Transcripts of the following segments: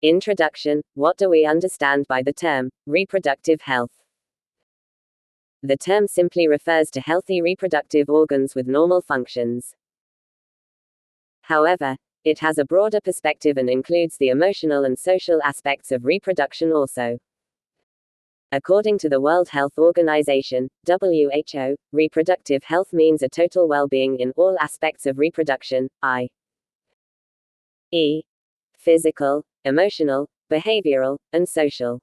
Introduction. What do we understand by the term reproductive health? The term simply refers to healthy reproductive organs with normal functions. However, it has a broader perspective and includes the emotional and social aspects of reproduction also. According to the World Health Organization, WHO, reproductive health means a total well-being in all aspects of reproduction, i.e., physical, emotional, behavioral, and social.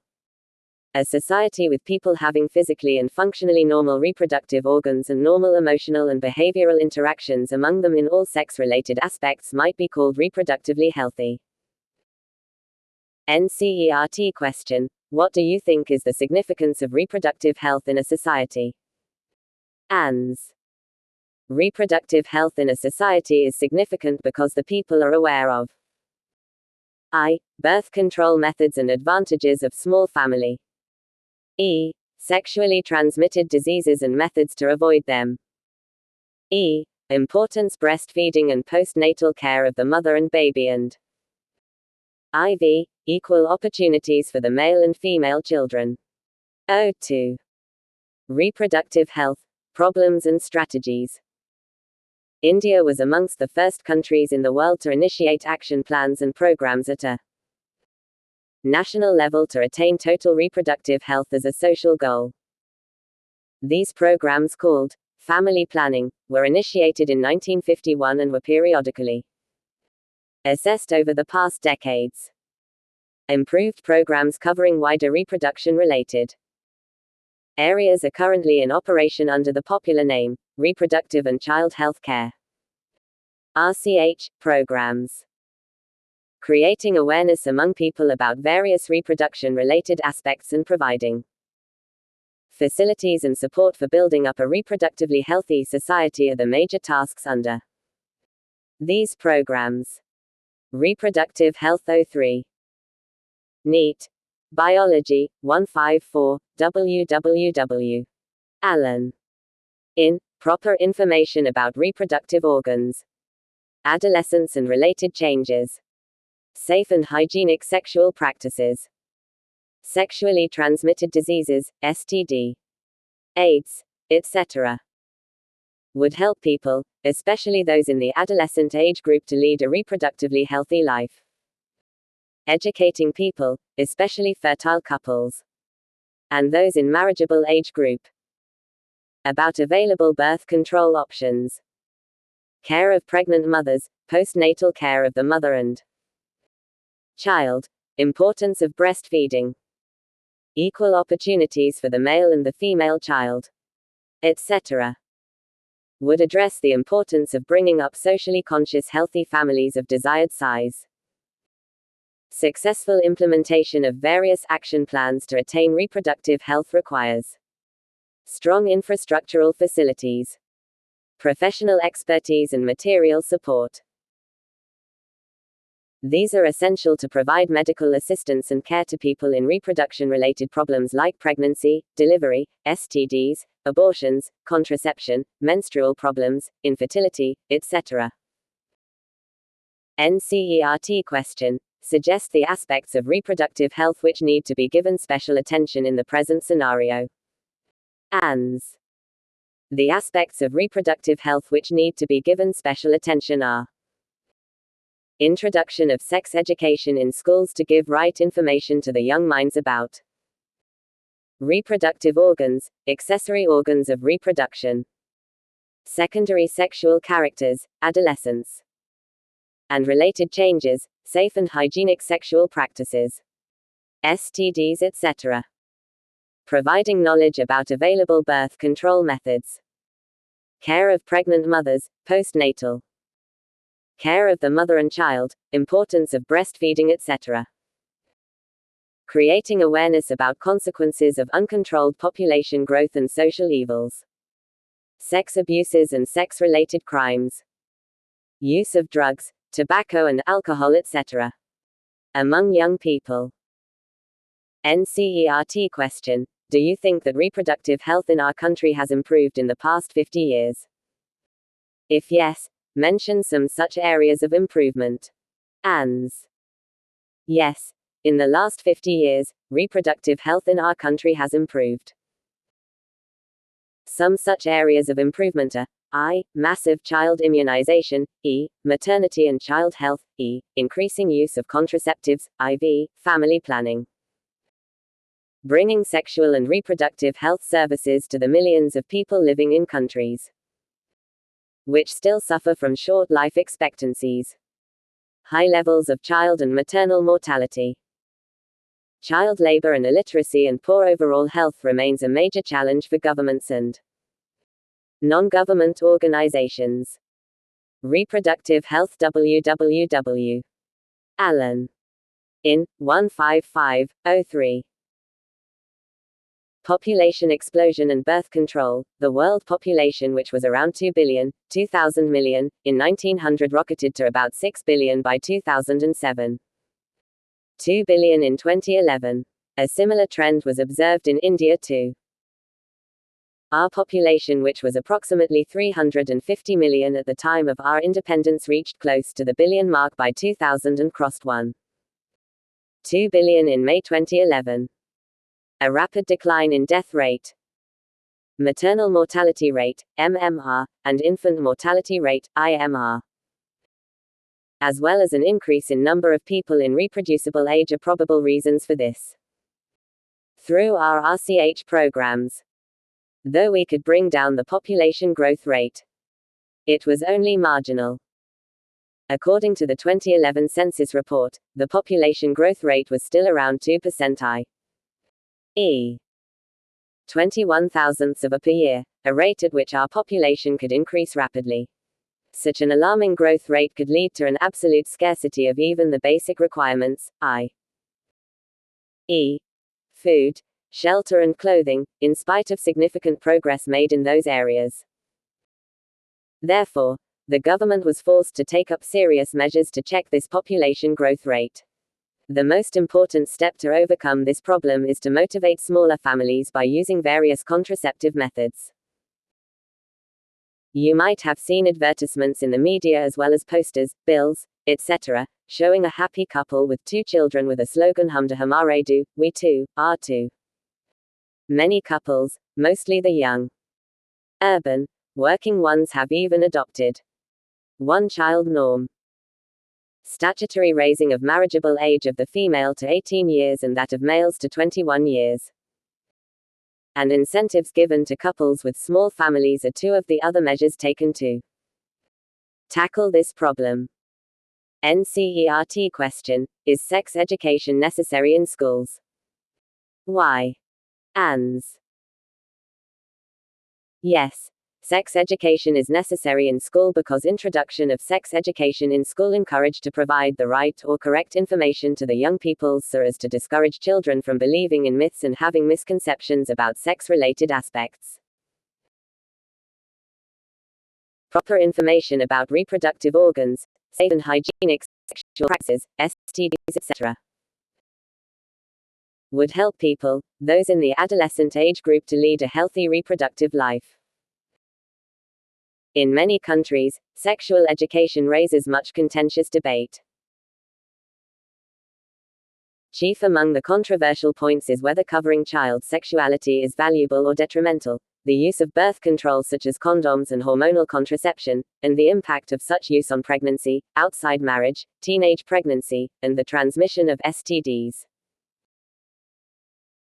A society with people having physically and functionally normal reproductive organs and normal emotional and behavioral interactions among them in all sex-related aspects might be called reproductively healthy. NCERT question. What do you think is the significance of reproductive health in a society? ANS. Reproductive health in a society is significant because the people are aware of birth control methods and advantages of small family. Sexually transmitted diseases and methods to avoid them. Importance breastfeeding and postnatal care of the mother and baby and equal opportunities for the male and female children. O2. Reproductive health, problems and strategies. India was amongst the first countries in the world to initiate action plans and programs at a national level to attain total reproductive health as a social goal. These programs, called family planning, were initiated in 1951 and were periodically assessed over the past decades. Improved programs covering wider reproduction-related areas are currently in operation under the popular name, Reproductive and Child Health Care (RCH) programs. Creating awareness among people about various reproduction-related aspects and providing facilities and support for building up a reproductively healthy society are the major tasks under these programs. Reproductive Health 03. NEAT. Biology, 154, www. Allen. In Proper Information about Reproductive Organs, Adolescence and Related Changes, Safe and Hygienic Sexual Practices, Sexually Transmitted Diseases, STD, AIDS, etc. would help people, especially those in the adolescent age group, to lead a reproductively healthy life. Educating people, especially fertile couples and those in marriageable age group, about available birth control options, care of pregnant mothers, postnatal care of the mother and child, importance of breastfeeding, equal opportunities for the male and the female child, etc. would address the importance of bringing up socially conscious healthy families of desired size. Successful implementation of various action plans to attain reproductive health requires strong infrastructural facilities, professional expertise and material support. These are essential to provide medical assistance and care to people in reproduction-related problems like pregnancy, delivery, STDs, abortions, contraception, menstrual problems, infertility, etc. NCERT question. Suggest the aspects of reproductive health which need to be given special attention in the present scenario. ANS. The aspects of reproductive health which need to be given special attention are: introduction of sex education in schools to give right information to the young minds about reproductive organs, accessory organs of reproduction, secondary sexual characters, adolescence, and related changes, safe and hygienic sexual practices, STDs, etc. Providing knowledge about available birth control methods, care of pregnant mothers, postnatal care of the mother and child, importance of breastfeeding, etc. Creating awareness about consequences of uncontrolled population growth and social evils, sex abuses and sex-related crimes, use of drugs, tobacco and alcohol, etc. among young people. NCERT question. Do you think that reproductive health in our country has improved in the past 50 years? If yes, mention some such areas of improvement. ANS. Yes, In the last 50 years, reproductive health in our country has improved. Some such areas of improvement are I. Massive child immunization, E. Maternity and child health, E. Increasing use of contraceptives, IV. Family planning. Bringing sexual and reproductive health services to the millions of people living in countries which still suffer from short life expectancies, high levels of child and maternal mortality. Child labor and illiteracy and poor overall health remains a major challenge for governments and non-government organizations. Reproductive health www. Allen. In 15503. Population explosion and birth control. The world population, which was around 2 billion, 2000 million, in 1900 rocketed to about 6 billion by 2007. 2 billion in 2011. A similar trend was observed in India too. Our population, which was approximately 350 million at the time of our independence, reached close to the billion mark by 2000 and crossed 1.2 billion in May 2011. A rapid decline in death rate, maternal mortality rate, MMR, and infant mortality rate, IMR, as well as an increase in number of people in reproducible age are probable reasons for this. Through our RCH programs, though we could bring down the population growth rate, it was only marginal. According to the 2011 census report, the population growth rate was still around 2% i.e. 21 thousandths of a per year, a rate at which our population could increase rapidly. Such an alarming growth rate could lead to an absolute scarcity of even the basic requirements, i.e. food, shelter and clothing, in spite of significant progress made in those areas. Therefore, the government was forced to take up serious measures to check this population growth rate. The most important step to overcome this problem is to motivate smaller families by using various contraceptive methods. You might have seen advertisements in the media as well as posters, bills, etc., showing a happy couple with 2 children with a slogan Hum de Hamare Do, We Too, Are Too. Many couples, mostly the young, urban, working ones, have even adopted one-child norm. Statutory raising of marriageable age of the female to 18 years and that of males to 21 years. And incentives given to couples with small families are 2 of the other measures taken to tackle this problem. NCERT question: is sex education necessary in schools? Why? Ans. Yes. Sex education is necessary in school because introduction of sex education in school encouraged to provide the right or correct information to the young people so as to discourage children from believing in myths and having misconceptions about sex-related aspects. Proper information about reproductive organs, safe and hygienic sexual practices, STDs, etc. would help people, those in the adolescent age group, to lead a healthy reproductive life. In many countries, sexual education raises much contentious debate. Chief among the controversial points is whether covering child sexuality is valuable or detrimental, the use of birth control such as condoms and hormonal contraception, and the impact of such use on pregnancy, outside marriage, teenage pregnancy, and the transmission of STDs.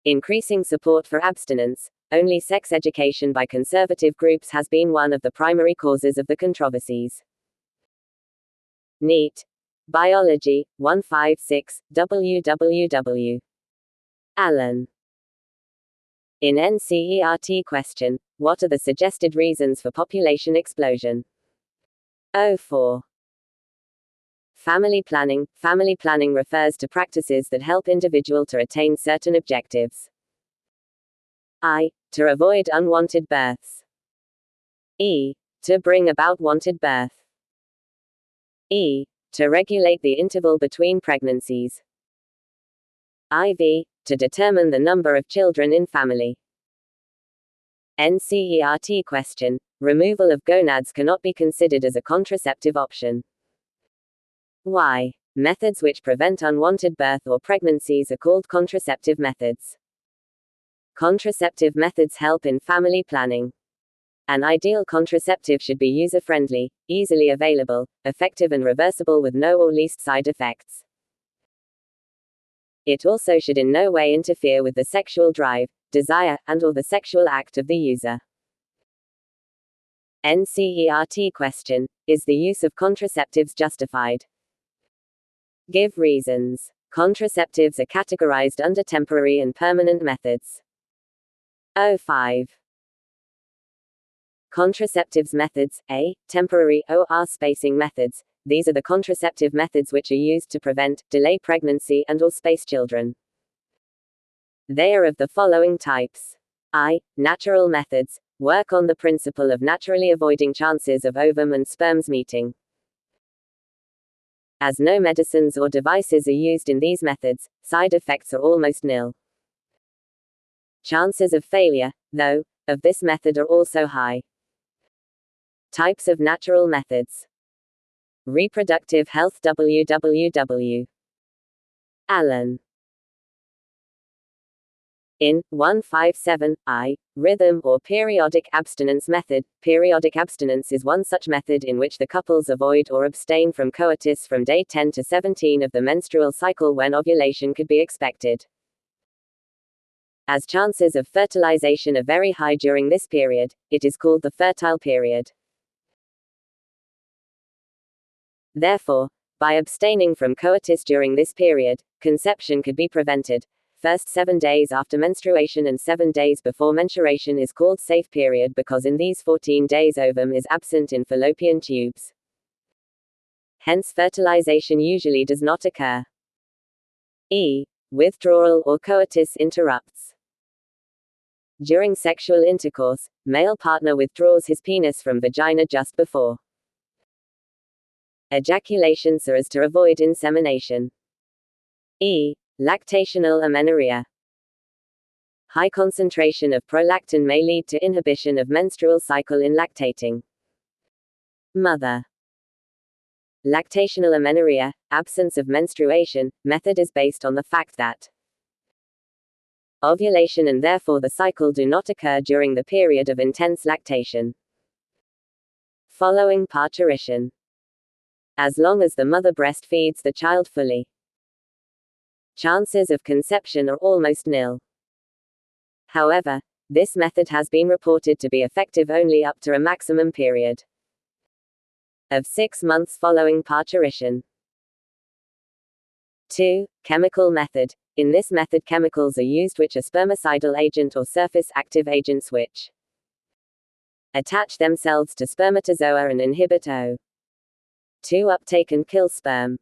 Increasing support for abstinence only sex education by conservative groups has been one of the primary causes of the controversies. NEAT. Biology, 156, www. Allen. In NCERT question: what are the suggested reasons for population explosion? 04. Family planning. Family planning refers to practices that help individual to attain certain objectives. I. To avoid unwanted births. E. To bring about wanted birth. E. To regulate the interval between pregnancies. IV. To determine the number of children in family. NCERT question: removal of gonads cannot be considered as a contraceptive option. Why? Methods which prevent unwanted birth or pregnancies are called contraceptive methods. Contraceptive methods help in family planning. An ideal contraceptive should be user-friendly, easily available, effective and reversible with no or least side effects. It also should in no way interfere with the sexual drive, desire, and/or the sexual act of the user. NCERT question: is the use of contraceptives justified? Give reasons. Contraceptives are categorized under temporary and permanent methods. 05. Contraceptives methods. A. Temporary OR spacing methods. These are the contraceptive methods which are used to prevent, delay pregnancy and/or space children. They are of the following types. I. Natural methods. Work on the principle of naturally avoiding chances of ovum and sperms meeting. As no medicines or devices are used in these methods, side effects are almost nil. Chances of failure, though, of this method are also high. Types of natural methods. Reproductive health. www. Allen. In 157I, rhythm or periodic abstinence method. Periodic abstinence is one such method in which the couples avoid or abstain from coitus from day 10 to 17 of the menstrual cycle when ovulation could be expected. As chances of fertilization are very high during this period, it is called the fertile period. Therefore, by abstaining from coitus during this period, conception could be prevented. First 7 days after menstruation and 7 days before menstruation is called safe period because in these 14 days ovum is absent in fallopian tubes. Hence fertilization usually does not occur. E. Withdrawal or coitus interrupts. During sexual intercourse, male partner withdraws his penis from vagina just before ejaculation so as to avoid insemination. E. Lactational amenorrhea. High concentration of prolactin may lead to inhibition of menstrual cycle in lactating mother. Lactational amenorrhea, absence of menstruation, method is based on the fact that ovulation and therefore the cycle do not occur during the period of intense lactation. Following parturition. As long as the mother breastfeeds the child fully, chances of conception are almost nil. However, this method has been reported to be effective only up to a maximum period of 6 months following parturition. 2. Chemical method. In this method chemicals are used which are spermicidal agent or surface active agents which attach themselves to spermatozoa and inhibit O2 uptake and kill sperm.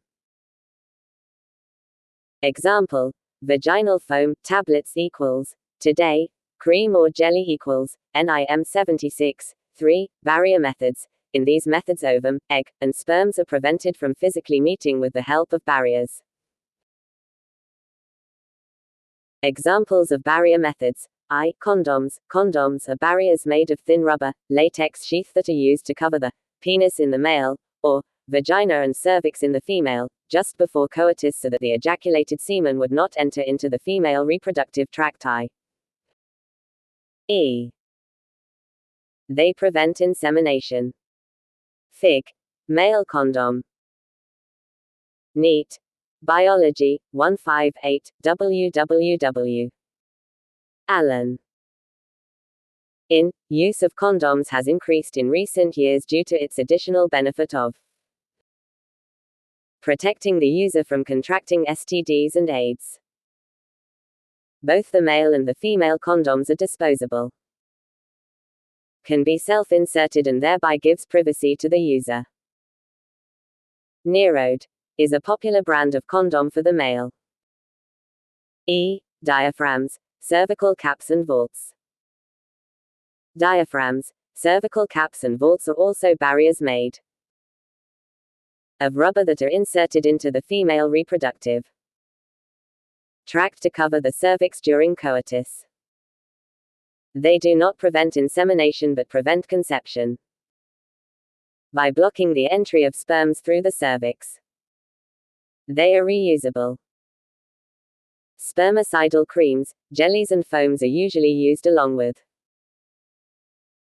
Example: vaginal foam tablets equals today, cream or jelly equals NIM 76. 3. Barrier methods. In these methods ovum, egg, and sperms are prevented from physically meeting with the help of barriers. Examples of barrier methods. I. Condoms. Condoms are barriers made of thin rubber, latex sheath that are used to cover the penis in the male, or vagina and cervix in the female, just before coitus so that the ejaculated semen would not enter into the female reproductive tract. E. They prevent insemination. Fig. Male condom. NEAT. Biology, 158, www. Allen. In, use of condoms has increased in recent years due to its additional benefit of protecting the user from contracting STDs and AIDS. Both the male and the female condoms are disposable, can be self-inserted and thereby gives privacy to the user. Nerode is a popular brand of condom for the male. E. Diaphragms, cervical caps and vaults. Diaphragms, cervical caps and vaults are also barriers made of rubber that are inserted into the female reproductive tract to cover the cervix during coitus. They do not prevent insemination but prevent conception by blocking the entry of sperms through the cervix. They are reusable. Spermicidal creams, jellies and foams are usually used along with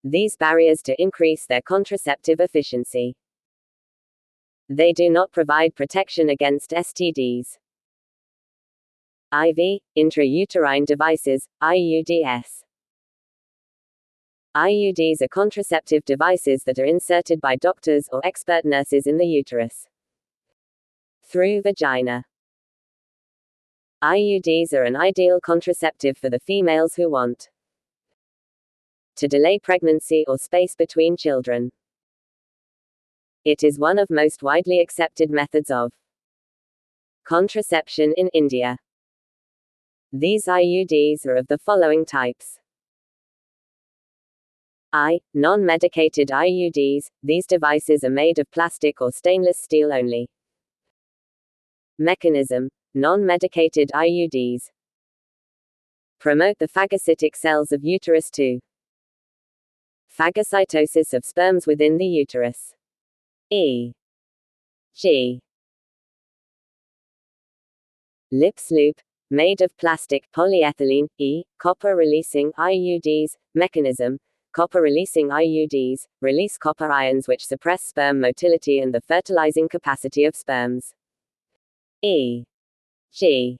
these barriers to increase their contraceptive efficiency. They do not provide protection against STDs. IV, intrauterine devices, IUDs. IUDs are contraceptive devices that are inserted by doctors or expert nurses in the uterus through vagina. IUDs are an ideal contraceptive for the females who want to delay pregnancy or space between children. It is one of most widely accepted methods of contraception in India. These IUDs are of the following types. I. Non-medicated IUDs. These devices are made of plastic or stainless steel only. Mechanism. Non-medicated IUDs promote the phagocytic cells of uterus to phagocytosis of sperms within the uterus. E. G. Lips loop, made of plastic, polyethylene. E. Copper-releasing IUDs. Mechanism. Copper-releasing IUDs release copper ions which suppress sperm motility and the fertilizing capacity of sperms. E. G.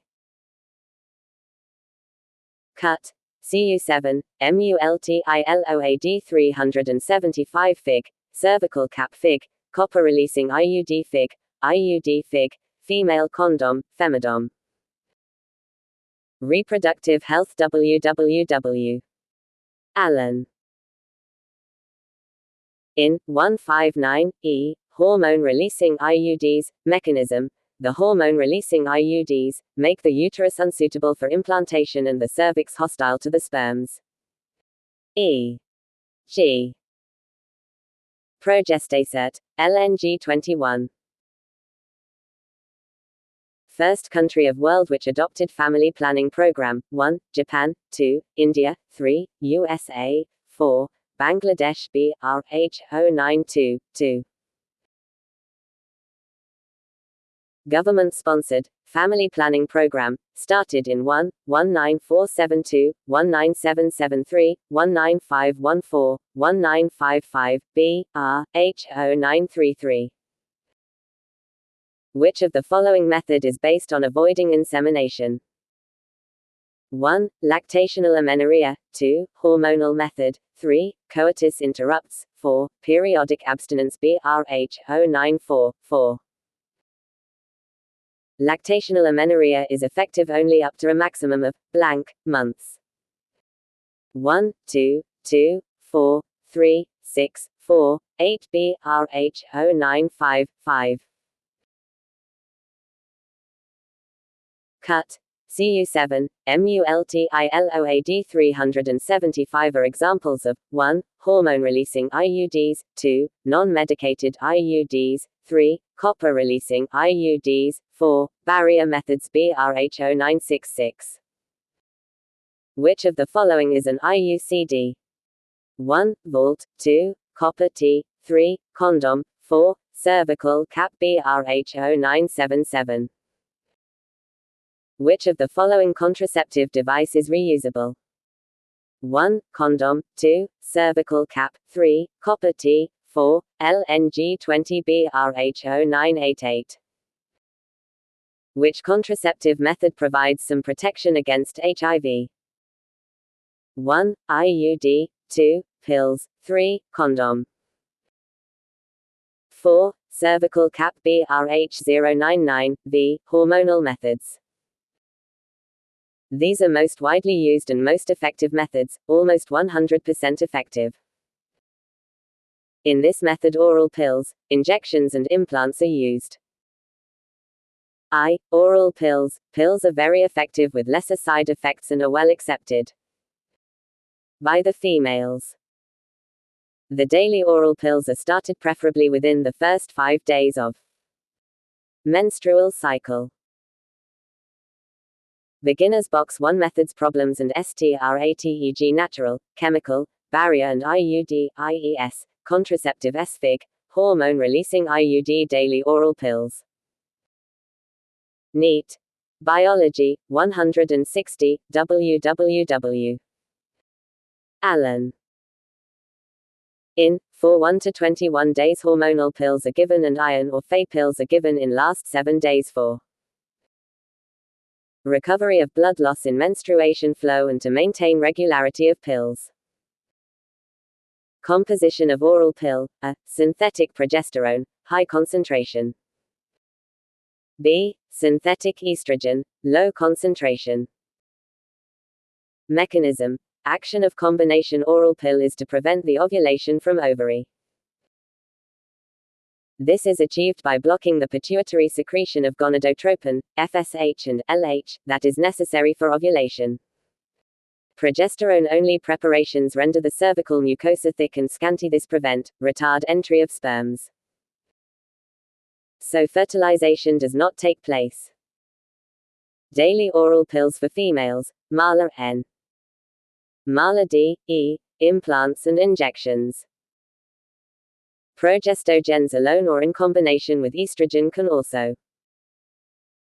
Cut. Cu7, MULTILOAD 375 Fig. Cervical cap Fig. Copper-releasing IUD Fig. IUD Fig. Female condom, femidom. Reproductive health www. Allen. In 159, E. Hormone-releasing IUDs. Mechanism. The hormone-releasing IUDs make the uterus unsuitable for implantation and the cervix hostile to the sperms. E. G. Progestasert, LNG21. First country of world which adopted family planning program. 1. Japan. 2. India. 3. USA. 4. Bangladesh. BRH 0922. Government-sponsored family planning program started in 1. 19472, 19773, 19514, 1955, BRH 0933. Which of the following method is based on avoiding insemination? 1. Lactational amenorrhea. 2. Hormonal method. 3. Coitus interrupts. 4. Periodic abstinence. BRH 0944. Lactational amenorrhea is effective only up to a maximum of blank months. 1, 2, 2, 4, 3, 6, 4, 8 BRH 0955. Cut. Cu7, MULTILOAD 375 are examples of 1. Hormone-releasing IUDs, 2. Non-medicated IUDs, 3. Copper-releasing IUDs, 4. Barrier methods. BRH 0966. Which of the following is an IUCD? 1. Vault. 2. Copper T. 3. Condom. 4. Cervical cap. BRH 0977. Which of the following contraceptive device is reusable? 1. Condom. 2. Cervical cap. 3. Copper T. 4. LNG20 BRH 0988. Which contraceptive method provides some protection against HIV? 1. IUD. 2. Pills. 3. Condom. 4. Cervical cap. BRH 099, V. Hormonal methods. These are most widely used and most effective methods, almost 100% effective. In this method, oral pills, injections and implants are used. Oral pills. Pills are very effective with lesser side effects and are well accepted by the females. The daily oral pills are started preferably within the first 5 days of menstrual cycle. Beginner's Box 1 Methods Problems and STRATEG Natural, Chemical, Barrier and IUD, IES, Contraceptive SFIG, Hormone Releasing IUD Daily Oral Pills. NEAT. Biology, 160, www. Allen. For 1 to 21 days hormonal pills are given and iron or Fe pills are given in last 7 days for recovery of blood loss in menstruation flow and to maintain regularity of pills. Composition of oral pill, A. Synthetic progesterone, high concentration. B. Synthetic estrogen, low concentration. Mechanism. Action of combination oral pill is to prevent the ovulation from ovary. This is achieved by blocking the pituitary secretion of gonadotropin, FSH and LH, that is necessary for ovulation. Progesterone-only preparations render the cervical mucosa thick and scanty. This retard entry of sperms. So fertilization does not take place. Daily oral pills for females, Mala N. Mala D, E, implants and injections. Progestogens alone or in combination with estrogen can also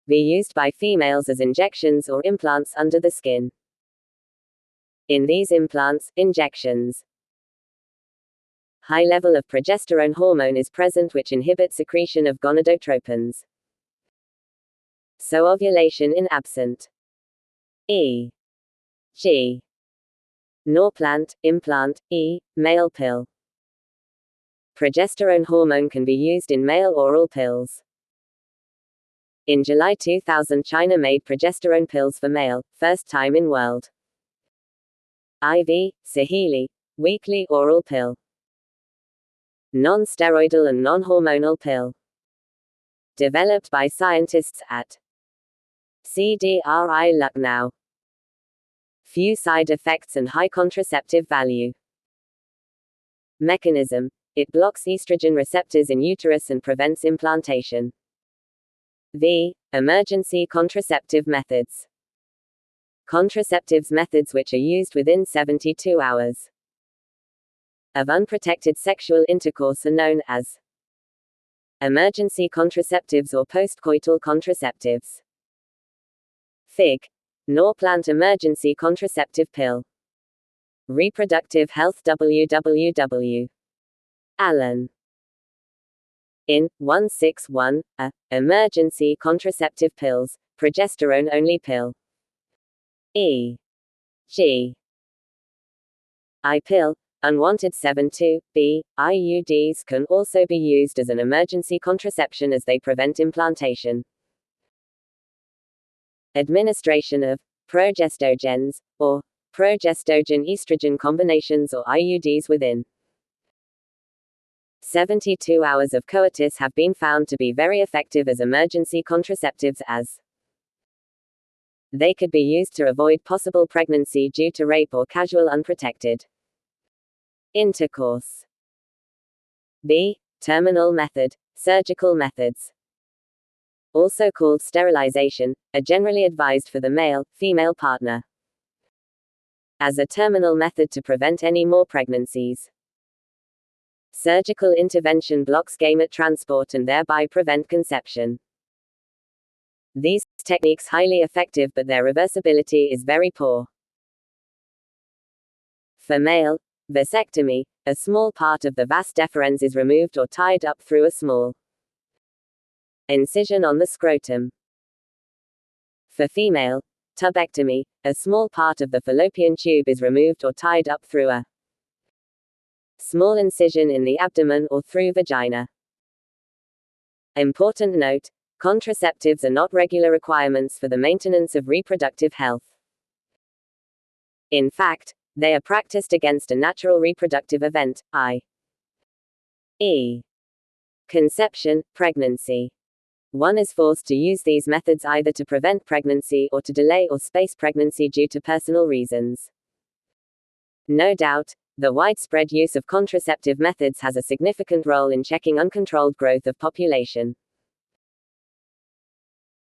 be used by females as injections or implants under the skin. In these implants, injections, high level of progesterone hormone is present which inhibits secretion of gonadotropins. So ovulation in absent. E. G. Norplant, implant, E, male pill. Progesterone hormone can be used in male oral pills. In July 2000 China made progesterone pills for male, first time in world. IV, Saheli, weekly oral pill. Non-steroidal and non-hormonal pill. Developed by scientists at CDRI Lucknow. Few side effects and high contraceptive value. Mechanism. It blocks estrogen receptors in uterus and prevents implantation. V. Emergency contraceptive methods. Contraceptives methods which are used within 72 hours of unprotected sexual intercourse are known as emergency contraceptives or postcoital contraceptives. Fig. Norplant emergency contraceptive pill. Reproductive health www. Allen. 161, A. Emergency contraceptive pills, progesterone only pill. E. G. I pill. Unwanted 72, B. IUDs can also be used as an emergency contraception as they prevent implantation. Administration of progestogens, or progestogen-estrogen combinations or IUDs within 72 hours of coitus have been found to be very effective as emergency contraceptives as they could be used to avoid possible pregnancy due to rape or casual unprotected intercourse. B. Terminal method, surgical methods, also called sterilization, are generally advised for the male-female partner as a terminal method to prevent any more pregnancies. Surgical intervention blocks gamete transport and thereby prevent conception. These techniques highly effective but their reversibility is very poor. For male vasectomy, a small part of the vas deferens is removed or tied up through a small incision on the scrotum. For female tubectomy, a small part of the fallopian tube is removed or tied up through a small incision in the abdomen or through vagina. Important note: contraceptives are not regular requirements for the maintenance of reproductive health. In fact, they are practiced against a natural reproductive event, i.e., conception, pregnancy. One is forced to use these methods either to prevent pregnancy or to delay or space pregnancy due to personal reasons. No doubt, the widespread use of contraceptive methods has a significant role in checking uncontrolled growth of population.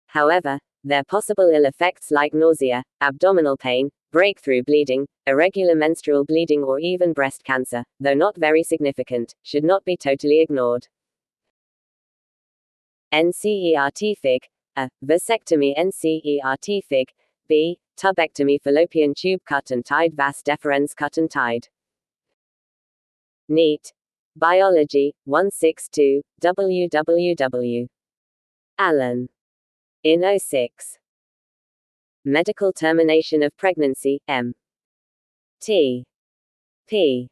However, there are possible ill effects like nausea, abdominal pain, breakthrough bleeding, irregular menstrual bleeding or even breast cancer, though not very significant, should not be totally ignored. NCERT Fig. a. Vasectomy NCERT Fig. B. Tubectomy fallopian tube cut and tied vas deferens cut and tied. NEAT. Biology, 162, www. Allen. In 06. Medical termination of pregnancy, M. T. P.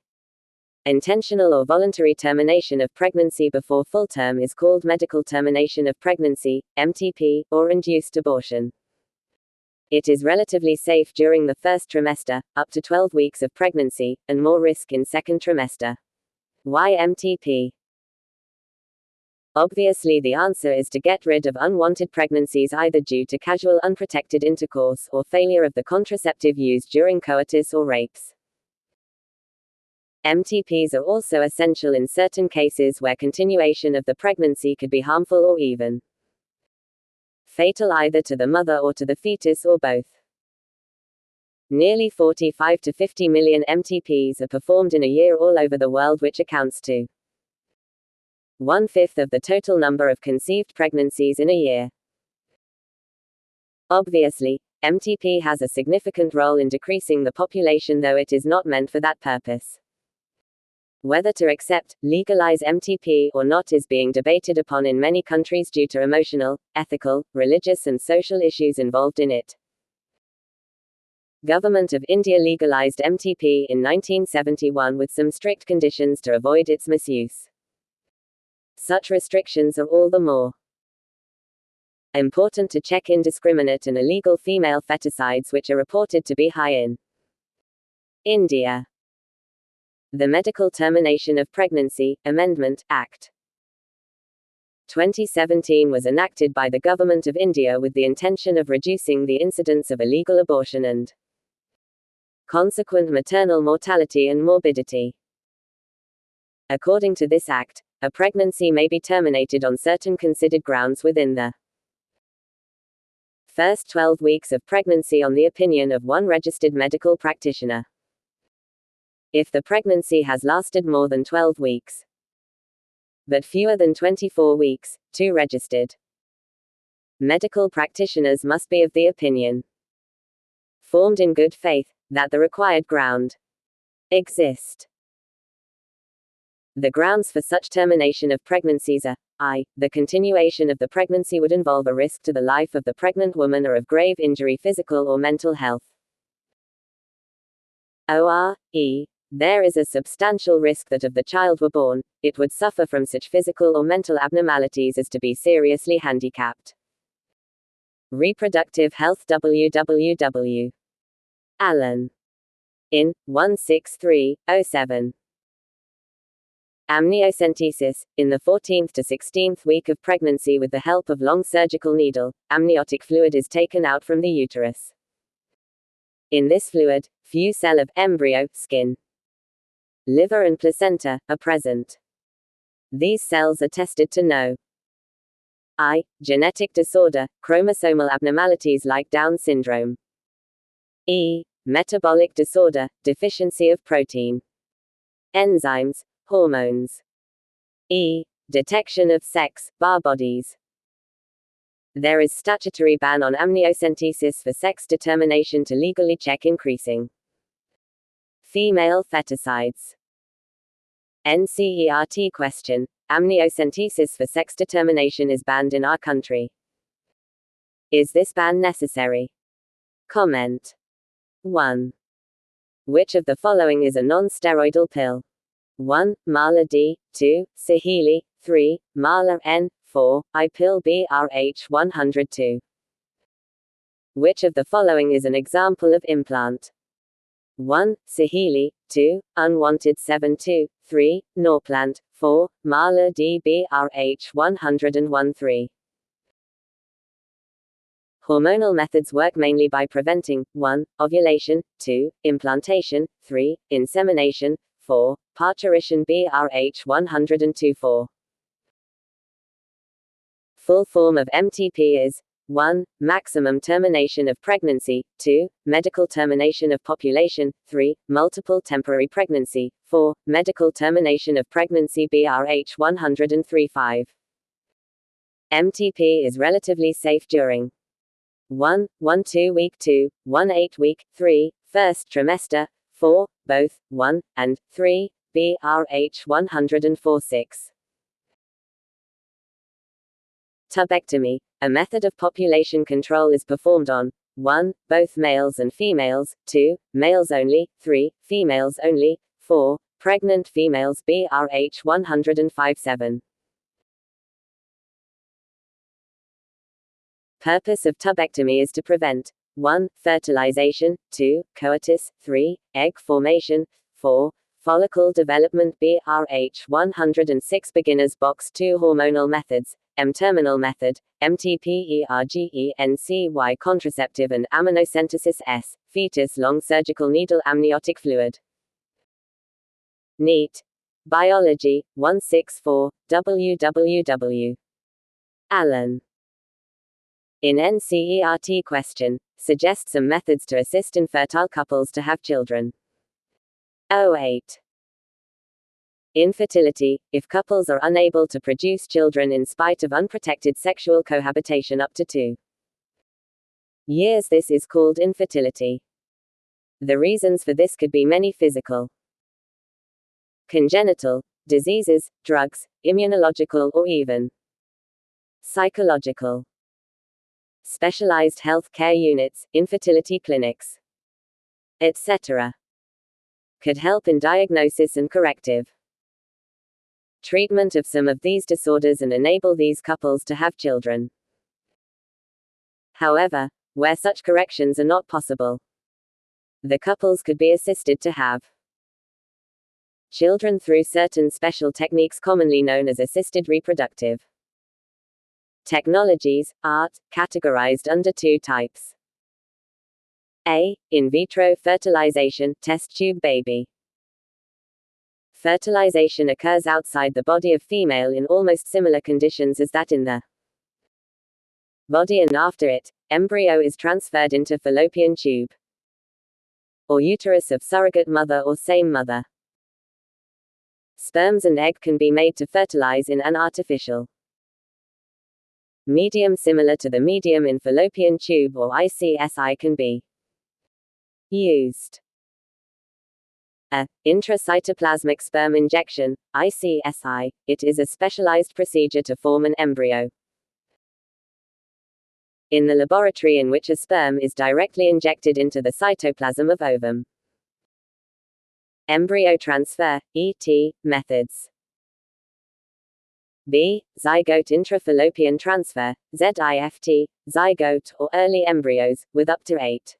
Intentional or voluntary termination of pregnancy before full term is called medical termination of pregnancy, MTP, or induced abortion. It is relatively safe during the first trimester, up to 12 weeks of pregnancy, and more risk in second trimester. Why MTP? Obviously, the answer is to get rid of unwanted pregnancies either due to casual unprotected intercourse or failure of the contraceptive used during coitus or rapes. MTPs are also essential in certain cases where continuation of the pregnancy could be harmful or even fatal either to the mother or to the fetus or both. Nearly 45 to 50 million MTPs are performed in a year all over the world, which accounts to 1/5 of the total number of conceived pregnancies in a year. Obviously, MTP has a significant role in decreasing the population, though it is not meant for that purpose. Whether to accept, legalize MTP or not is being debated upon in many countries due to emotional, ethical, religious and social issues involved in it. Government of India legalized MTP in 1971 with some strict conditions to avoid its misuse. Such restrictions are all the more important to check indiscriminate and illegal female feticides which are reported to be high in India. The Medical Termination of Pregnancy Amendment Act 2017 was enacted by the Government of India with the intention of reducing the incidence of illegal abortion and consequent maternal mortality and morbidity. According to this act, a pregnancy may be terminated on certain considered grounds within the first 12 weeks of pregnancy on the opinion of one registered medical practitioner. If the pregnancy has lasted more than 12 weeks, but fewer than 24 weeks, 2 registered medical practitioners must be of the opinion, formed in good faith, that the required ground exist. The grounds for such termination of pregnancies are: I. The continuation of the pregnancy would involve a risk to the life of the pregnant woman or of grave injury, physical or mental health. Or, there is a substantial risk that if the child were born, it would suffer from such physical or mental abnormalities as to be seriously handicapped. Reproductive health, www. Allen. In 16307. Amniocentesis. In the 14th to 16th week of pregnancy, with the help of long surgical needle, amniotic fluid is taken out from the uterus. In this fluid, few cell of embryo, skin, liver and placenta are present. These cells are tested to know I. Genetic disorder, chromosomal abnormalities like Down syndrome. E. Metabolic disorder, deficiency of protein, enzymes, hormones. E. Detection of sex, bar bodies. There is statutory ban on amniocentesis for sex determination to legally check increasing female feticides. NCERT question. Amniocentesis for sex determination is banned in our country. Is this ban necessary? Comment. 1. Which of the following is a non-steroidal pill? 1. Mala D. 2. Saheli. 3. Mala N. 4. I pill BRH 102. Which of the following is an example of implant? 1. Saheli. 2. Unwanted 7-2. 3. Norplant. 4. Mala D BRH 101-3. Hormonal methods work mainly by preventing 1. Ovulation, 2. Implantation, 3. Insemination, 4. Parturition BRH 102-4. Full form of MTP is 1. Maximum termination of pregnancy, 2. Medical termination of population, 3. Multiple temporary pregnancy, 4. Medical termination of pregnancy BRH 103-5. MTP is relatively safe during 1. 1-2 week 2, 1-8 week 3, first trimester, 4, both 1 and 3, BRH 104-6. Tubectomy, a method of population control, is performed on 1. Both males and females, 2. Males only, 3. Females only, 4. Pregnant females, BRH 105-7. Purpose of tubectomy is to prevent 1. Fertilization, 2. Coitus, 3. Egg formation, 4. Follicle development, BRH 106. Beginners box 2. Hormonal methods, M-terminal method, MTP-ERGENCY contraceptive and amniocentesis S, fetus long surgical needle amniotic fluid. NEAT. Biology, 164, www. Allen. In NCERT question, suggest some methods to assist infertile couples to have children. 08. Infertility, if couples are unable to produce children in spite of unprotected sexual cohabitation up to 2 years, this is called infertility. The reasons for this could be many: physical, congenital, diseases, drugs, immunological, or even psychological. Specialized health care units, infertility clinics, etc. could help in diagnosis and corrective treatment of some of these disorders and enable these couples to have children. However, where such corrections are not possible, the couples could be assisted to have children through certain special techniques commonly known as assisted reproductive technologies, ART, categorized under 2 types. A. In vitro fertilization, test tube baby. Fertilization occurs outside the body of female in almost similar conditions as that in the body, and after it, embryo is transferred into fallopian tube or uterus of surrogate mother or same mother. Sperms and egg can be made to fertilize in an artificial medium similar to the medium in fallopian tube or ICSI can be used. A. Intracytoplasmic sperm injection, ICSI, it is a specialized procedure to form an embryo in the laboratory in which a sperm is directly injected into the cytoplasm of ovum. Embryo transfer, ET, methods. B. Zygote intrafallopian transfer, ZIFT, zygote or early embryos, with up to 8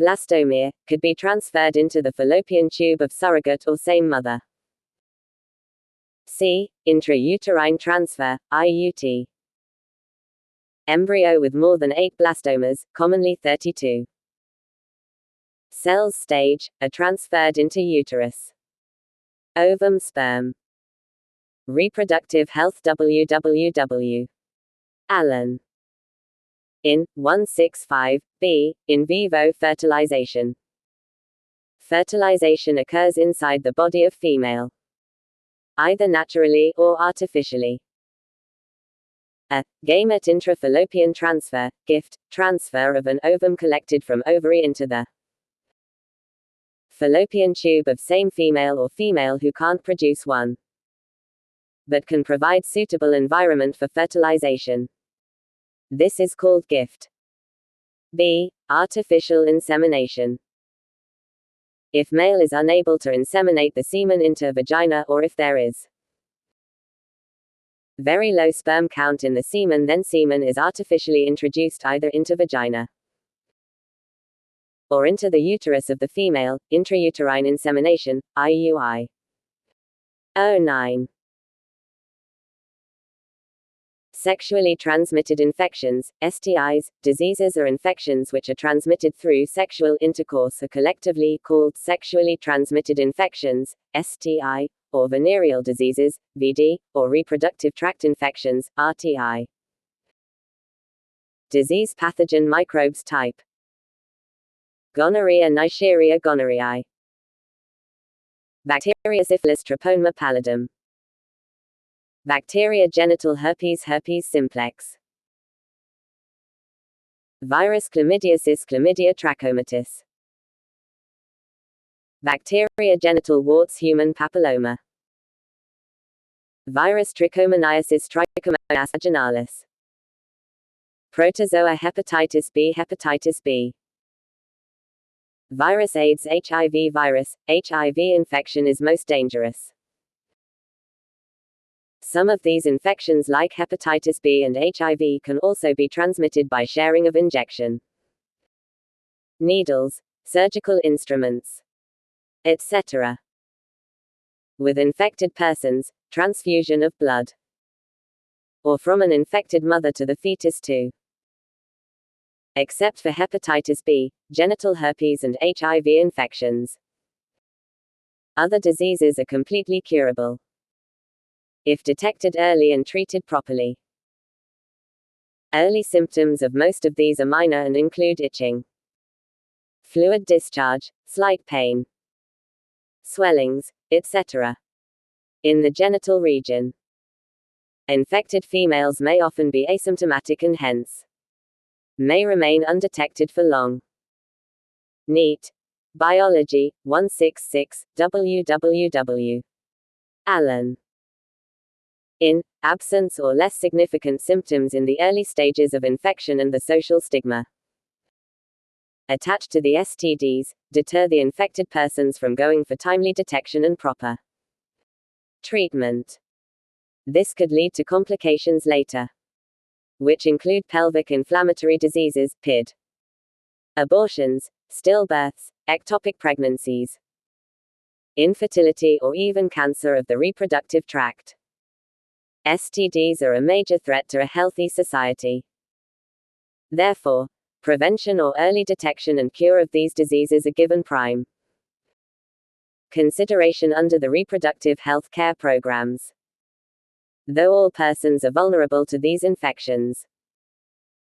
blastomere, could be transferred into the fallopian tube of surrogate or same mother. C. Intrauterine transfer, IUT. Embryo with more than 8 blastomeres, commonly 32 cells stage, are transferred into uterus. Ovum sperm. Reproductive health, www. Allen. In 165b, in vivo fertilization. Fertilization occurs inside the body of female, either naturally or artificially. A. Gamete intrafallopian transfer, GIFT, transfer of an ovum collected from ovary into the fallopian tube of same female or female who can't produce one, but can provide suitable environment for fertilization. This is called GIFT. B. Artificial insemination. If male is unable to inseminate the semen into a vagina, or if there is very low sperm count in the semen, then semen is artificially introduced either into vagina or into the uterus of the female, intrauterine insemination, IUI. 09. Sexually transmitted infections, STIs, diseases or infections which are transmitted through sexual intercourse are collectively called sexually transmitted infections, STI, or venereal diseases, VD, or reproductive tract infections, RTI. Disease pathogen microbes type: gonorrhea, Neisseria gonorrhoeae, bacteria, syphilis, Treponema pallidum. Bacteria genital herpes, herpes simplex. Virus chlamydiasis, chlamydia trachomatis. Bacteria genital warts, human papilloma. Virus trichomoniasis, trichomonas vaginalis. Protozoa hepatitis B, hepatitis B. Virus AIDS, HIV virus. HIV infection is most dangerous. Some of these infections, like hepatitis B and HIV, can also be transmitted by sharing of injection, needles, surgical instruments, etc. With infected persons, transfusion of blood, or from an infected mother to the fetus too. Except for hepatitis B, genital herpes and HIV infections. Other diseases are completely curable if detected early and treated properly. Early symptoms of most of these are minor and include itching, fluid discharge, slight pain, swellings, etc. in the genital region. Infected females may often be asymptomatic and hence may remain undetected for long. NEAT. Biology, 166, www. Allen. In absence or less significant symptoms in the early stages of infection and the social stigma attached to the STDs, deter the infected persons from going for timely detection and proper treatment. This could lead to complications later, which include pelvic inflammatory diseases, PID, abortions, stillbirths, ectopic pregnancies, infertility, or even cancer of the reproductive tract. STDs are a major threat to a healthy society. Therefore, prevention or early detection and cure of these diseases are given prime consideration under the reproductive health care programs. Though all persons are vulnerable to these infections,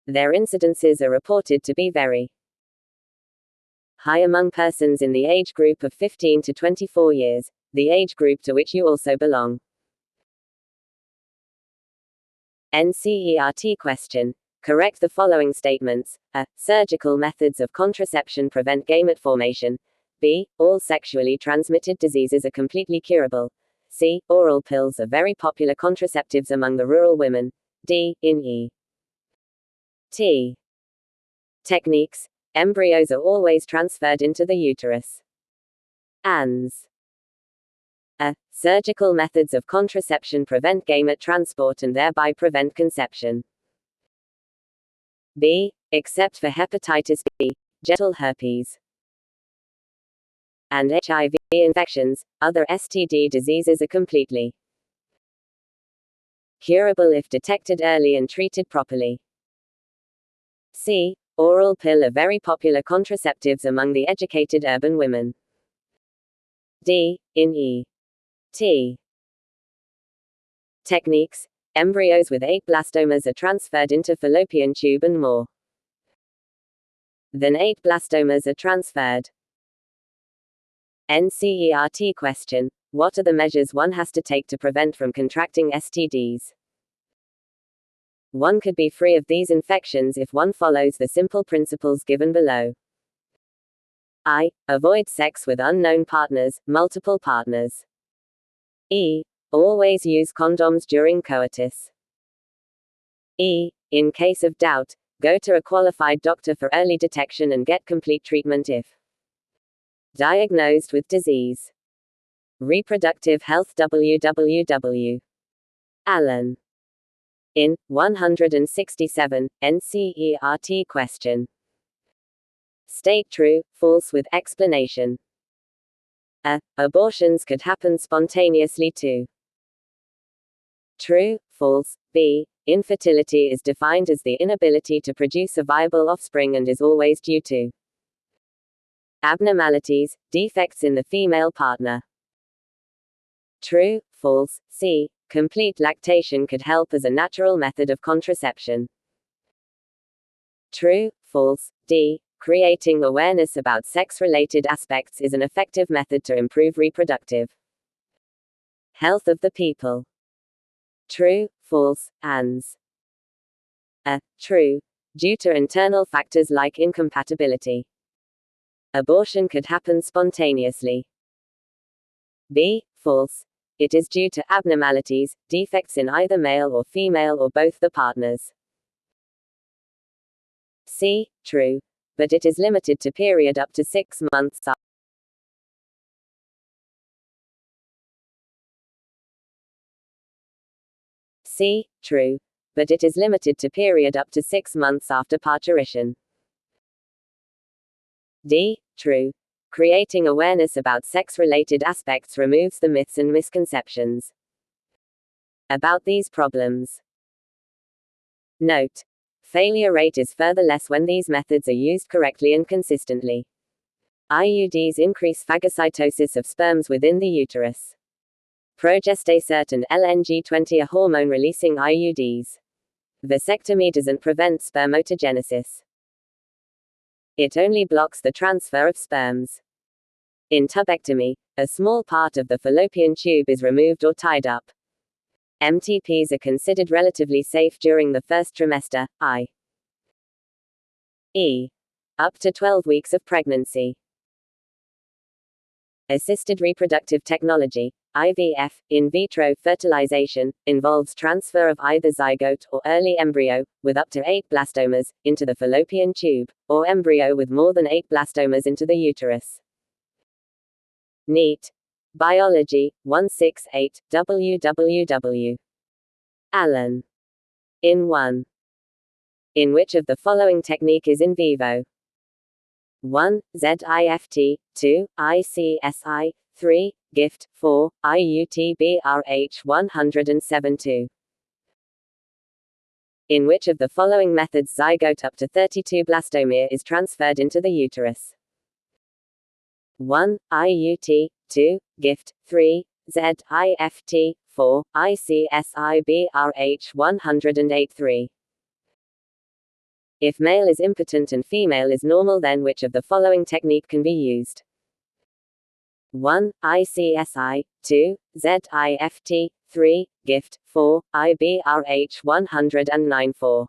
their incidences are reported to be very high among persons in the age group of 15 to 24 years, the age group to which you also belong. NCERT question. Correct the following statements. A. Surgical methods of contraception prevent gamete formation. B. All sexually transmitted diseases are completely curable. C. Oral pills are very popular contraceptives among the rural women. D. In E.T. techniques, embryos are always transferred into the uterus. ANS. A. Surgical methods of contraception prevent gamete transport and thereby prevent conception. B. Except for hepatitis B, genital herpes, and HIV infections, other STD diseases are completely curable if detected early and treated properly. C. Oral pill are very popular contraceptives among the educated urban women. D. In E.T. techniques, embryos with 8 blastomas are transferred into fallopian tube and more than 8 blastomas are transferred. NCERT question. What are the measures one has to take to prevent from contracting STDs? One could be free of these infections if one follows the simple principles given below. I. Avoid sex with unknown partners, multiple partners. E. Always use condoms during coitus. E. In case of doubt, go to a qualified doctor for early detection and get complete treatment if diagnosed with disease. Reproductive health, www. Allen. In 167, NCERT question. State true, false with explanation. A. Abortions could happen spontaneously too. True, false. B. Infertility is defined as the inability to produce a viable offspring and is always due to abnormalities, defects in the female partner. True, false. C. Complete lactation could help as a natural method of contraception. True, false. D. Creating awareness about sex-related aspects is an effective method to improve reproductive health of the people. True, false, ANS. A. True, due to internal factors like incompatibility. Abortion could happen spontaneously. B. False. It is due to abnormalities, defects in either male or female or both the partners. C. True, but it is limited to period up to 6 months. C. True, but it is limited to period up to 6 months after parturition. D. True. Creating awareness about sex-related aspects removes the myths and misconceptions about these problems. Note: failure rate is further less when these methods are used correctly and consistently. IUDs increase phagocytosis of sperms within the uterus. Progestasert and LNG20 are hormone-releasing IUDs. Vasectomy doesn't prevent spermatogenesis. It only blocks the transfer of sperms. In tubectomy, a small part of the fallopian tube is removed or tied up. MTPs are considered relatively safe during the first trimester, i.e., up to 12 weeks of pregnancy. Assisted reproductive technology, IVF, in vitro fertilization, involves transfer of either zygote or early embryo, with up to 8 blastomas, into the fallopian tube, or embryo with more than 8 blastomas into the uterus. NEAT. Biology, 168, www. Allen. In 1. In which of the following technique is in vivo? 1. ZIFT, 2. ICSI, 3. GIFT, 4. IUTBRH 107-2. In which of the following methods zygote up to 32 blastomere is transferred into the uterus? 1. IUT, 2. GIFT, 3. ZIFT, 4. ICSIBRH 108-3. If male is impotent and female is normal, then which of the following technique can be used? 1. ICSI, 2. ZIFT, 3. GIFT, 4. IBRH 109-4.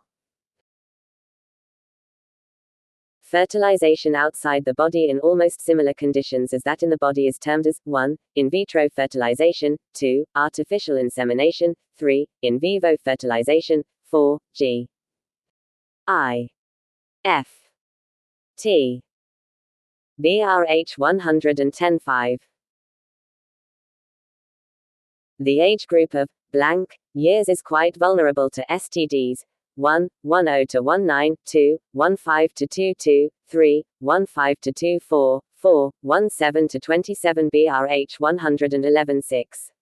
Fertilization outside the body in almost similar conditions as that in the body is termed as 1. In vitro fertilization, 2. Artificial insemination, 3. In vivo fertilization, 4. G. I. F. T. BRH 110-5. The age group of blank years is quite vulnerable to STDs. 1. 10 to 19, 2. 15 to 22, 3. 15 to 24, 4. 17 to 27 BRH 111-6.